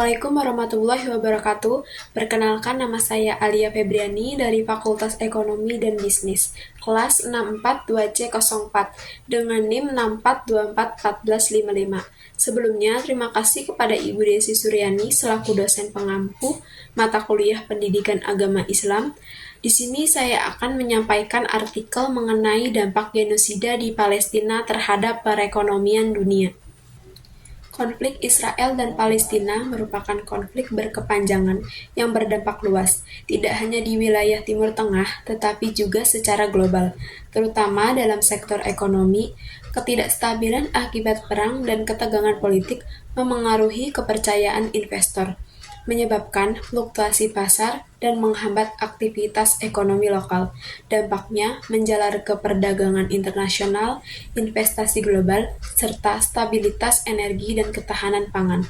Assalamualaikum warahmatullahi wabarakatuh. Perkenalkan, nama saya Alia Febriani dari Fakultas Ekonomi dan Bisnis, kelas 642C04 dengan NIM 64241455. Sebelumnya, terima kasih kepada Ibu Desi Suryani selaku dosen pengampu mata kuliah Pendidikan Agama Islam. Di sini saya akan menyampaikan artikel mengenai dampak genosida di Palestina terhadap perekonomian dunia. Konflik Israel dan Palestina merupakan konflik berkepanjangan yang berdampak luas, tidak hanya di wilayah Timur Tengah, tetapi juga secara global, terutama dalam sektor ekonomi. Ketidakstabilan akibat perang dan ketegangan politik memengaruhi kepercayaan investor, menyebabkan fluktuasi pasar dan menghambat aktivitas ekonomi lokal. Dampaknya menjalar ke perdagangan internasional, investasi global, serta stabilitas energi dan ketahanan pangan.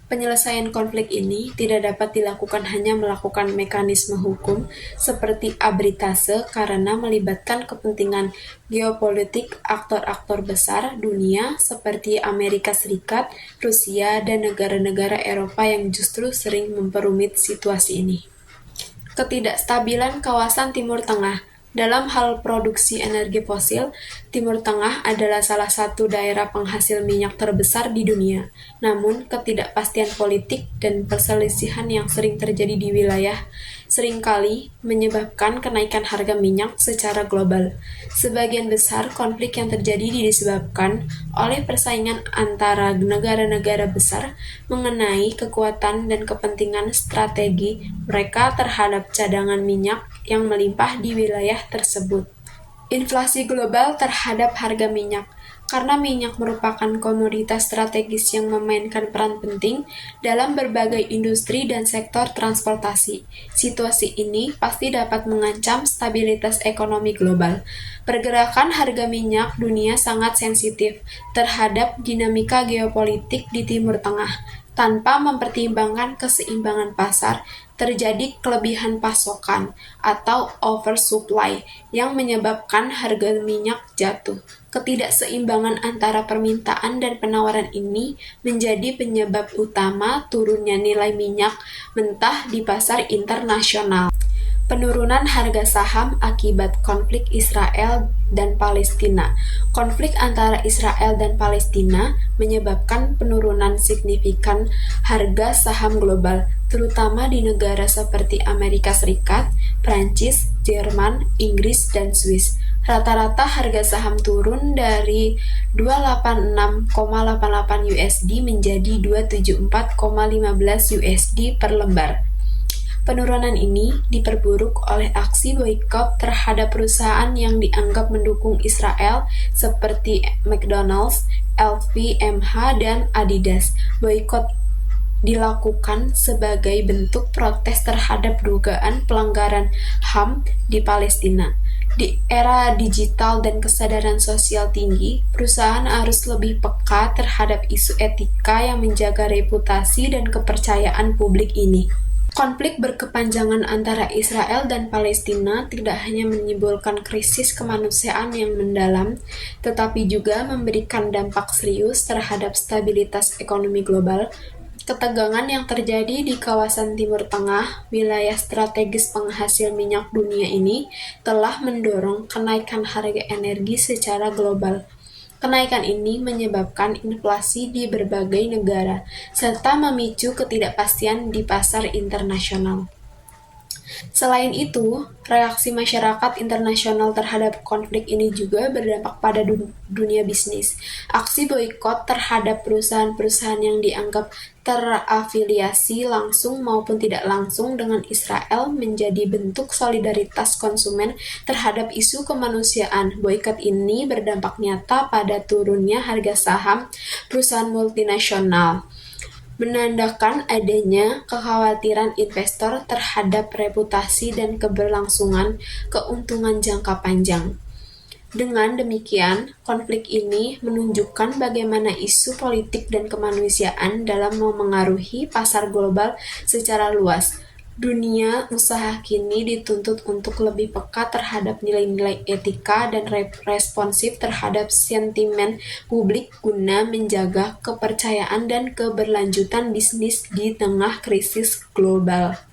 Penyelesaian konflik ini tidak dapat dilakukan hanya melakukan mekanisme hukum seperti arbitrase karena melibatkan kepentingan geopolitik aktor-aktor besar dunia seperti Amerika Serikat, Rusia, dan negara-negara Eropa yang justru sering memperumit situasi ini. Ketidakstabilan kawasan Timur Tengah. Dalam hal produksi energi fosil, Timur Tengah adalah salah satu daerah penghasil minyak terbesar di dunia. Namun, ketidakpastian politik dan perselisihan yang sering terjadi di wilayah seringkali menyebabkan kenaikan harga minyak secara global. Sebagian besar konflik yang terjadi disebabkan oleh persaingan antara negara-negara besar mengenai kekuatan dan kepentingan strategi mereka terhadap cadangan minyak yang melimpah di wilayah tersebut. Inflasi global terhadap harga minyak. Karena minyak merupakan komoditas strategis yang memainkan peran penting dalam berbagai industri dan sektor transportasi, situasi ini pasti dapat mengancam stabilitas ekonomi global. Pergerakan harga minyak dunia sangat sensitif terhadap dinamika geopolitik di Timur Tengah. Tanpa mempertimbangkan keseimbangan pasar, terjadi kelebihan pasokan atau oversupply yang menyebabkan harga minyak jatuh. Ketidakseimbangan antara permintaan dan penawaran ini menjadi penyebab utama turunnya nilai minyak mentah di pasar internasional. Penurunan harga saham akibat konflik Israel dan Palestina. Konflik antara Israel dan Palestina menyebabkan penurunan signifikan harga saham global, terutama di negara seperti Amerika Serikat, Prancis, Jerman, Inggris, dan Swiss. Rata-rata harga saham turun dari 286,88 USD menjadi 274,15 USD per lembar. Penurunan ini diperburuk oleh aksi boikot terhadap perusahaan yang dianggap mendukung Israel seperti McDonald's, LVMH, dan Adidas. Boikot dilakukan sebagai bentuk protes terhadap dugaan pelanggaran HAM di Palestina. Di era digital dan kesadaran sosial tinggi, perusahaan harus lebih peka terhadap isu etika yang menjaga reputasi dan kepercayaan publik ini. Konflik berkepanjangan antara Israel dan Palestina tidak hanya menimbulkan krisis kemanusiaan yang mendalam, tetapi juga memberikan dampak serius terhadap stabilitas ekonomi global. Ketegangan yang terjadi di kawasan Timur Tengah, wilayah strategis penghasil minyak dunia ini, telah mendorong kenaikan harga energi secara global. Kenaikan ini menyebabkan inflasi di berbagai negara, serta memicu ketidakpastian di pasar internasional. Selain itu, reaksi masyarakat internasional terhadap konflik ini juga berdampak pada dunia bisnis. Aksi boikot terhadap perusahaan-perusahaan yang dianggap terafiliasi langsung maupun tidak langsung dengan Israel menjadi bentuk solidaritas konsumen terhadap isu kemanusiaan. Boikot ini berdampak nyata pada turunnya harga saham perusahaan multinasional, menandakan adanya kekhawatiran investor terhadap reputasi dan keberlangsungan keuntungan jangka panjang. Dengan demikian, konflik ini menunjukkan bagaimana isu politik dan kemanusiaan dalam memengaruhi pasar global secara luas. Dunia usaha kini dituntut untuk lebih peka terhadap nilai-nilai etika dan responsif terhadap sentimen publik guna menjaga kepercayaan dan keberlanjutan bisnis di tengah krisis global.